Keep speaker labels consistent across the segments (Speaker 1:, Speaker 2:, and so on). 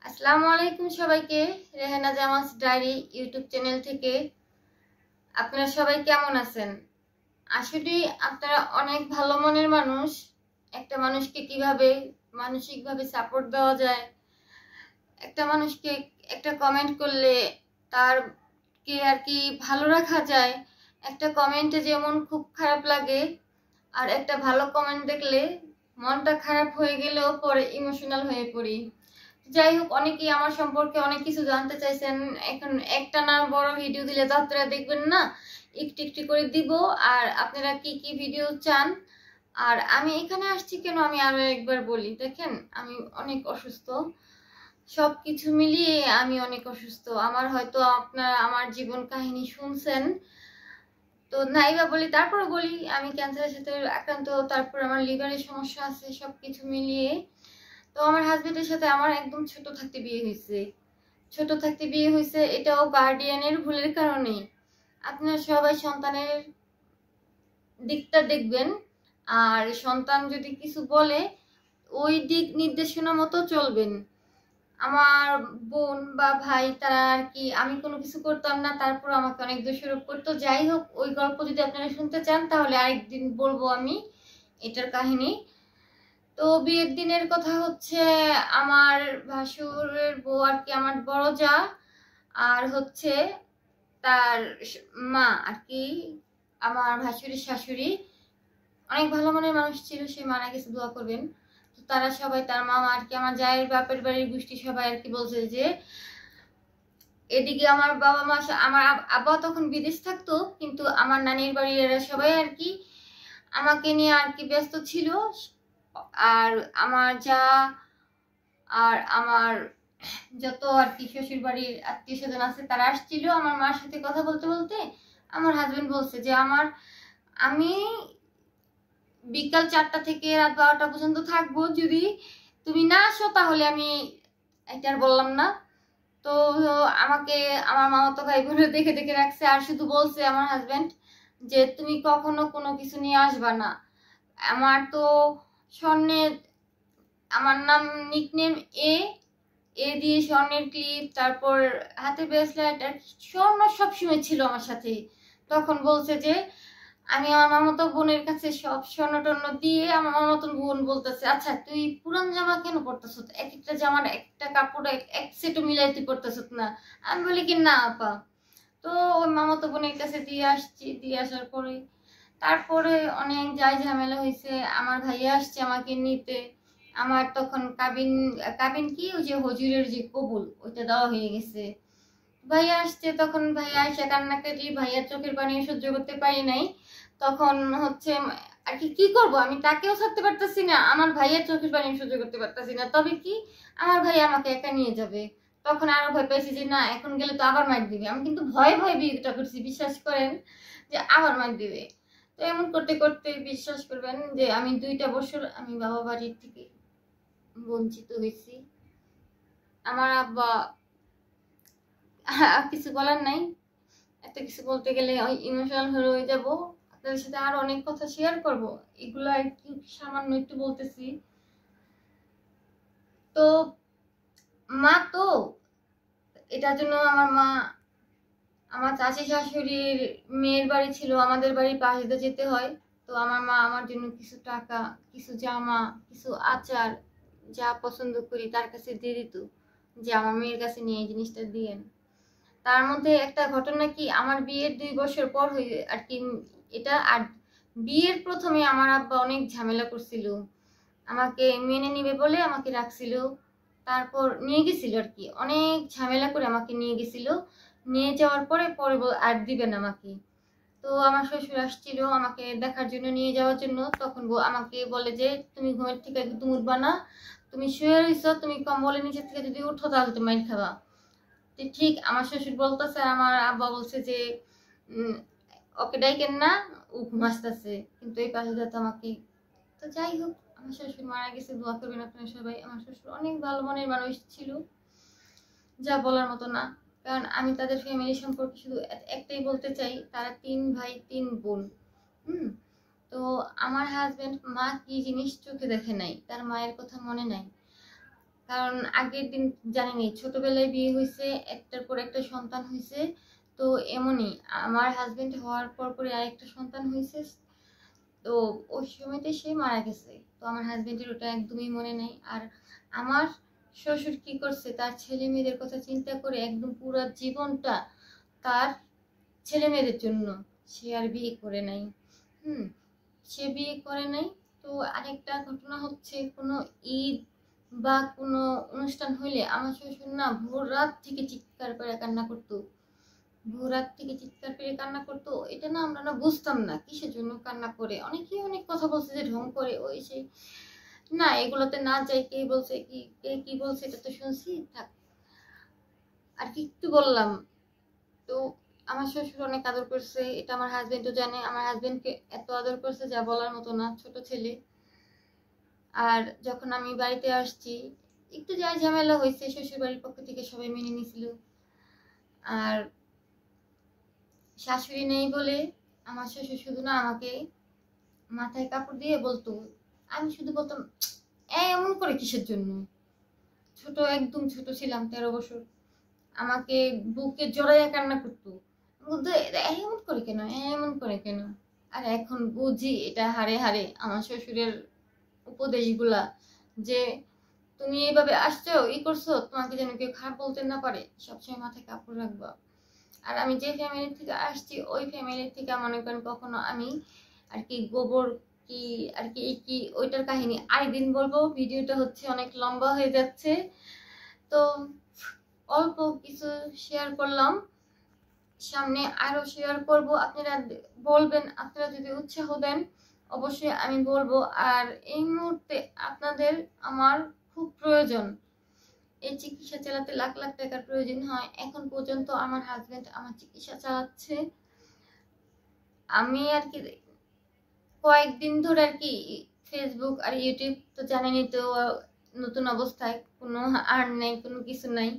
Speaker 1: আসসালামু আলাইকুম সবাইকে। রেহানা জামাস ডায়েরি ইউটিউব চ্যানেল থেকে আপনারা সবাই কেমন আছেন? আসলে আপনারা অনেক ভালো মনের মানুষ। একটা মানুষকে কিভাবে মানসিকভাবে সাপোর্ট দেওয়া যায়, একটা মানুষকে একটা কমেন্ট করলে তার কে আর কি ভালো রাখা যায়। একটা কমেন্টে যেমন খুব খারাপ লাগে, আর একটা ভালো কমেন্ট দেখলে মনটা খারাপ হয়ে গেলেও পরে ইমোশনাল হয়ে পড়ি। যাই হোক, অনেকেই আমার সম্পর্কে অনেক কিছু জানতে চাইছেন। এখন একটা না বড় ভিডিও দিলে তো আপনারা দেখবেন না, একটু একটু করে দিব। আর আপনারা কি কি ভিডিও চান, আর আমি এখানে আসছি কেন আমি আরো একবার বলি। দেখেন, আমি অনেক অসুস্থ, সবকিছু মিলিয়ে আমি অনেক অসুস্থ। আমার হয়তো আপনারা আমার জীবন কাহিনী শুনছেন, তো নাইবা বলি, তারপরে বলি আমি ক্যান্সারের সাথে আক্রান্ত, তারপর আমার লিভারের সমস্যা আছে, সবকিছু মিলিয়ে। তো আমার হাজবেন্ডের সাথে আমার একদম ছোট থাকতে বিয়ে হয়েছে। ছোট থাকতে বিয়ে হয়েছে, এটাও গার্ডিয়ানের ভুলের কারণে। আপনারা সবাই সন্তানের দিকটা দেখবেন, আর সন্তান যদি কিছু বলে ওই দিক নির্দেশনা মতো চলবেন। আমার বোন বা ভাই তারা আর কি, আমি কোনো কিছু করতাম না, তারপর আমাকে অনেক দোষারোপ করতো। যাই হোক, ওই গল্প যদি আপনারা শুনতে চান তাহলে আরেকদিন বলবো আমি এটার কাহিনী। তো বিয়ের দিনের কথা হচ্ছে, আমার ভাসুরের বউ আর কি, আমার বড় যা, আর হচ্ছে তার মা আর কি, আমার ভাসুরের শাশুড়ি অনেক ভালো মনের মানুষ ছিল। সে মারা গেছে, দোয়া করবেন। তো তারা সবাই, তার মামা আর কি, আমার জায়ের বাপের বাড়ির গোষ্ঠী সবাই আর কি বলছে যে এদিকে আমার বাবা মা, আমার আব্বা তখন বিদেশ থাকতো, কিন্তু আমার নানির বাড়ির এরা সবাই আর কি আমাকে নিয়ে আর কি ব্যস্ত ছিল। আর আমার যা আর আমার যত আর কি শ্বশুর বাড়ির আত্মীয় স্বজন আছে তারা আসছিল আমার মার সাথে কথা বলতে বলতে। আমার হাজবেন্ড বলছে যে আমি বিকাল 4টা থেকে রাত 12টা পর্যন্ত থাকবো, যদি তুমি না আসো তাহলে আমি এটা আর বললাম না। তো আমাকে আমার মামাতো ভাই বোনের দেখে দেখে রাখছে, আর শুধু বলছে আমার হাজবেন্ড যে তুমি কখনো কোনো কিছু নিয়ে আসবা না। আমার তো স্বর্ণের, আমার নাম নিকনেম এ এ দিয়ে স্বর্ণের ক্লিপ, তারপর হাতে ব্রেসলেট, আর স্বর্ণ সবসময় ছিল আমার সাথে। তখন বলছে যে আমি আমার মামাতো বোনের কাছে সব স্বর্ণ টর্ণ দিয়ে, আমার মামাতো বোন বলতেছে আচ্ছা তুই পুরান জামা কেন পরতেছ, এক একটা জামার একটা কাপড় এক সেটও মিলাই তুই পরতেছ না। আমি বলি কি না আপা। তো ওই মামাতো বোনের কাছে দিয়ে আসছি, দিয়ে আসার পরে তারপরে অনেক যাই ঝামেলা হয়েছে। আমার ভাইয়া আসছে আমাকে নিতে। আমার তখন কাবিন কাবিন কি, ওই যে হজুরের যে কবুল ওইটা দেওয়া হয়ে গেছে। ভাইয়া আসছে, তখন ভাইয়া এসে কান্নাকাটি, ভাইয়ার চোখের পানি সহ্য করতে পারি নাই। তখন হচ্ছে আর কি কি করবো, আমি তাকেও ছাড়তে পারতেছি না, আমার ভাইয়ার চোখের পানি সহ্য করতে পারতেছি না। তবে কি, আমার ভাই আমাকে একা নিয়ে যাবে। তখন আরো ভয় পাইছি যে না, এখন গেলে তো আবার মার দিবে। আমি কিন্তু ভয়ে ভয়ে বিয়েটা করছি, বিশ্বাস করেন, যে আবার মার দিবে। তো এমন করতে করতে বিশ্বাস করবেন যে আমি 2টা বছর আমি বাবা বাড়ির থেকে বঞ্চিত হয়েছি। আমার আব্বা, কিছু বলার নাই। এত কিছু বলতে গেলে ওই ইমোশনাল হয়ে যাব। আপনাদের সাথে আরো অনেক কথা শেয়ার করব, এগুলো একটু সামান্য একটু বলতেছি। তো মা তো, এটার জন্য আমার মা, আমার চাচি শাশুড়ির মেয়ের বাড়ি ছিল আমাদের বাড়ির পাশে দিয়ে যেতে হয়। তো আমার মা আমার জন্য কিছু টাকা, কিছু জামা, কিছু আচার, যা পছন্দ করি তার কাছে দিয়ে দিত, যে আমার মেয়ের কাছে নিয়ে এই জিনিসটা দিয়েন। তার মধ্যে একটা ঘটনা কি, আমার বিয়ের 2 বছর পর হয়ে আর কি এটা। আর বিয়ের প্রথমে আমার আব্বা অনেক ঝামেলা করছিল, আমাকে মেনে নিবে বলে আমাকে রাখছিল, তারপর নিয়ে গেছিল আর কি, অনেক ঝামেলা করে আমাকে নিয়ে গেছিল। নিয়ে যাওয়ার পরে পরে আর দিবে না আমাকে। তো আমার শ্বশুর আসছিল আমাকে দেখার জন্য, নিয়ে যাওয়ার জন্য। তখন আমাকে বলে যে তুমি ঘুমের থেকে একদম উঠবা না, তুমি শুয়ে রইছো, তুমি কম্বলের নিচে থেকে যদি উঠো তাহলে তুমি মাইর খাবা। ঠিক আমার শ্বশুর বলতেছে, আমার আব্বা বলছে যে ওকে ডাইকেন না, ও ঘুমাসতেছে, কিন্তু এই পাশে তো আমাকে। তো যাই হোক, আমার শ্বশুর মারা গেছে, দোয়া করবেন আপনারা সবাই। আমার শ্বশুর অনেক ভালো মনের মানুষ ছিল, যা বলার মতো না। কারণ আমি তাদের ফ্যামিলি সম্পর্কে শুধু একটাই বলতে চাই, তারা 3 ভাই 3 বোন। তো আমার হাজবেন্ড মা কি জিনিস চোখে দেখে নাই, তার মায়ের কথা মনে নাই। কারণ আগের দিন জানেনই ছোটবেলায় বিয়ে হয়েছে, একটার পর একটা সন্তান হয়েছে। তো এমনই আমার হাজবেন্ড হওয়ার পরই আরেকটা সন্তান হয়েছে। তো ওই সময়তে সে মারা গেছে। তো আমার হাজবেন্ডের ওটা একদমই মনে নেই। আর আমার শ্বশুর কি করছে, তার ছেলে মেয়েদের কথা চিন্তা করে একদম পুরো জীবনটা তার ছেলে মেয়েদের জন্য সে আর বিয়ে করে নাই। সে বিয়ে করে নাই। তো আরেকটা ঘটনা হচ্ছে, কোনো ঈদ বা কোনো অনুষ্ঠান হইলে আমার শ্বশুর না ভোর রাত থেকে চিৎকার করে কান্না করতো। ভোর রাত থেকে চিৎকার করে কান্না করতো। এটা না আমরা না বুঝতাম না কিসের জন্য কান্না করে। অনেকেই অনেক কথা বলছে যে ঢং করে ওই সেই, না এগুলোতে না যাই। কে বলছে কি, কে কি বলছে এটা তো শুনছি, থাক আর কি একটু বললাম। তো আমার শ্বশুর অনেক আদর করছে, এটা আমার হাজবেন্ডও জানে। আমার হাজবেন্ডকে এত আদর করছে যা বলার মতো না, ছোট ছেলে। আর যখন আমি বাড়িতে আসছি একটু যা ঝামেলা হয়েছে, শ্বশুর বাড়ির পক্ষ থেকে সবাই মেনে নিয়েছিল। আর শাশুড়ি নেই বলে আমার শ্বশুর শুধু না আমাকে মাথায় কাপড় দিয়ে বলতো, আমি শুধু বলতাম এমন করে কিসের জন্য। ছোট, একদম ছোট ছিলাম, 13 বছর। আমাকে বুকে জড়াইয়া কান্না করতো, বলতো এমন করে কেন, এমন করে কেন। আর এখন বুঝি এটা হাড়ে হাড়ে আমার শ্বশুরের উপদেশগুলা, যে তুমি এইভাবে আসছো করছো, তোমাকে যেন কেউ খারাপ বলতে না পারে, সবসময় মাথায় কাপড় রাখবা। আর আমি যে ফ্যামিলি থেকে আসছি ওই ফ্যামিলি থেকে মনে করেন কখনো আমি আর কি গোবর কি আর কি কি ওইটার কাহিনী আরেকদিন বলবো। ভিডিওটা হচ্ছে অনেক লম্বা হয়ে যাচ্ছে, তো অল্প কিছু শেয়ার করলাম, সামনে আরো শেয়ার করব। আপনারা বলবেন, আপনারা যদি উৎসাহ দেন অবশ্যই আমি বলবো। আর এই মুহূর্তে আপনাদের আমার খুব প্রয়োজন। এই চিকিৎসা চালাতে লাখ লাখ টাকার প্রয়োজন হয়। এখন পর্যন্ত আমার হাজবেন্ড আমার চিকিৎসা চালাচ্ছে। আমি আর কি কয়েকদিন ধরে আর কি ফেসবুক আর ইউটিউব তো জানেনই, তো নতুন অবস্থায় কোনো আর নেই, কোনো কিছু নাই,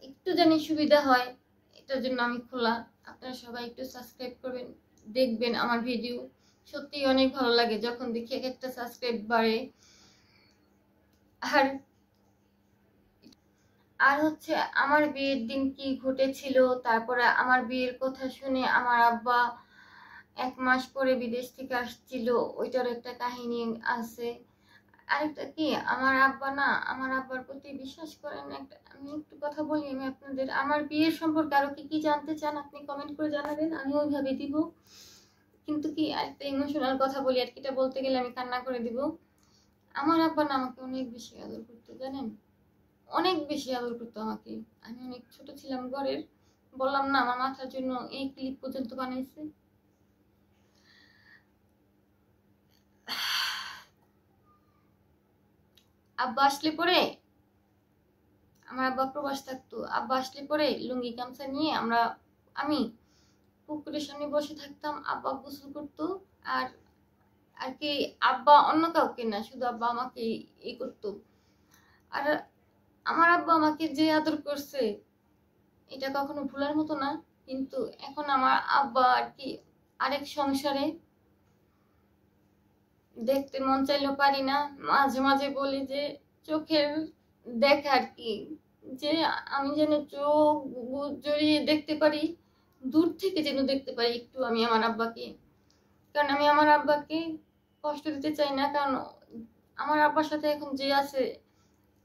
Speaker 1: একটু জানি সুবিধা হয়, এটার জন্য আমি খোলা। আপনারা সবাই একটু সাবস্ক্রাইব করবেন, দেখবেন আমার ভিডিও। সত্যি অনেক ভালো লাগে যখন দেখি এক একটা সাবস্ক্রাইব বাড়ে। আর আর হচ্ছে আমার বিয়ের দিন কি ঘটেছিল, তারপরে আমার বিয়ের কথা শুনে আমার আব্বা 1 মাস পরে বিদেশ থেকে আসছিল, ওইটার একটা কাহিনী আছে। আরেকটা কি, আমার আব্বা না, আমার আব্বার প্রতি বিশ্বাস করেন একটা, আমি একটু কথা বলি আমি আপনাদের। আমার বিয়ের সম্পর্কে আরো কি কি জানতে চান আপনি কমেন্ট করে জানাবেন, আমি ওইভাবে দিব। কিন্তু কি আরেকটা ইমোশনাল কথা বলি, আর কিটা বলতে গেলে আমি কান্না করে দিব। আমার আব্বা না আমাকে অনেক বেশি আদর করতো, জানেন, অনেক বেশি আদর করতো আমাকে। আমি অনেক ছোট ছিলাম ঘরের, বললাম না আমার মাথার জন্য এই ক্লিপ পর্যন্ত বানাইছে। আব্বা আসলে পরে, আমার আব্বা প্রবাস থাকতো, আব্বা আসলে পরে লুঙ্গি গামছা নিয়ে আমি পুকুরের সামনে বসে থাকতাম, আব্বা গোসল করতো। আর আর কি আব্বা অন্য কাউকে না, শুধু আব্বা আমাকে করতো। আর আমার আব্বা আমাকে যে আদর করছে এটা কখনো ভুলার মতো না। কিন্তু এখন আমার আব্বা আর কি আরেক সংসারে, দেখতে মন চাইলেও পারি না। মাঝে মাঝে বলি যে চোখের দেখা আর কি, যে আমি যেন চোখ জড়িয়ে দেখতে পারি, দূর থেকে যেন দেখতে পারি একটু আমি আমার আব্বাকে। কারণ আমি আমার আব্বাকে কষ্ট দিতে চাই না, কারণ আমার আব্বার সাথে এখন যে আছে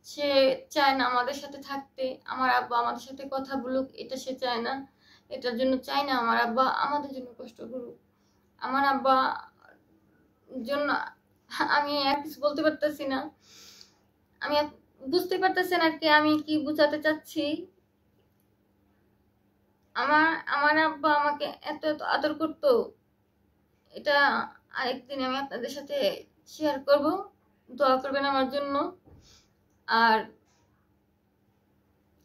Speaker 1: সে চায় না আমাদের সাথে থাকতে। আমার আব্বা আমাদের সাথে কথা বলুক, এটা সে চায় না। এটার জন্য চাই না আমার আব্বা আমাদের জন্য কষ্ট করুক। আমার আব্বা জন্য আমি আর কিছু বলতে পারতেছি না। আমি বুঝতে পারতেছেন আর কি আমি কি বুঝাতে চাচ্ছি। আমার আমার আব্বা আমাকে এত এত আদর করতো, এটা আরেকদিন আমি আপনাদের সাথে শেয়ার করব। দোয়া করবেন আমার জন্য। আর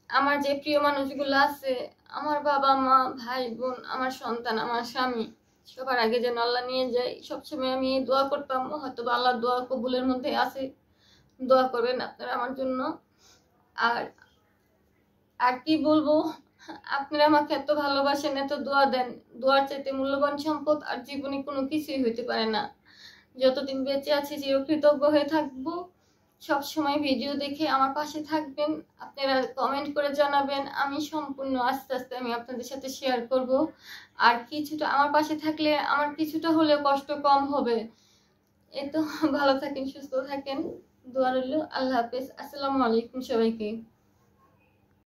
Speaker 1: আমার যে প্রিয় মানুষগুলো আছে, আমার বাবা মা, ভাই বোন, আমার সন্তান, আমার স্বামী, সবার আগে যেন আল্লাহ নিয়ে যায়। সবসময় আমি দোয়া করতাম, হয়তো আল্লাহ দোয়া কবুলের মধ্যে আছে। দোয়া করবেন আপনারা আমার জন্য। আর আর কি বলবো, আপনারা আমাকে এত ভালোবাসেন, এত দোয়া দেন। দোয়ার চাইতে মূল্যবান সম্পদ আর জীবনে কোনো কিছুই হইতে পারে না। যতদিন বেঁচে আছি চিরকৃতজ্ঞ হয়ে থাকবো। সব সময় ভিডিও দেখে আমার পাশে থাকবেন, আপনারা কমেন্ট করে জানাবেন। আমি সম্পূর্ণ আস্তে আস্তে আমি আপনাদের সাথে শেয়ার করব। আর কিছুটা আমার পাশে থাকলে আমার কিছুটা হলেও কষ্ট কম হবে। এই তো, ভালো থাকেন, সুস্থ থাকেন, দোয়া রইল। আল্লাহ হাফেজ। আসসালামু আলাইকুম সবাইকে।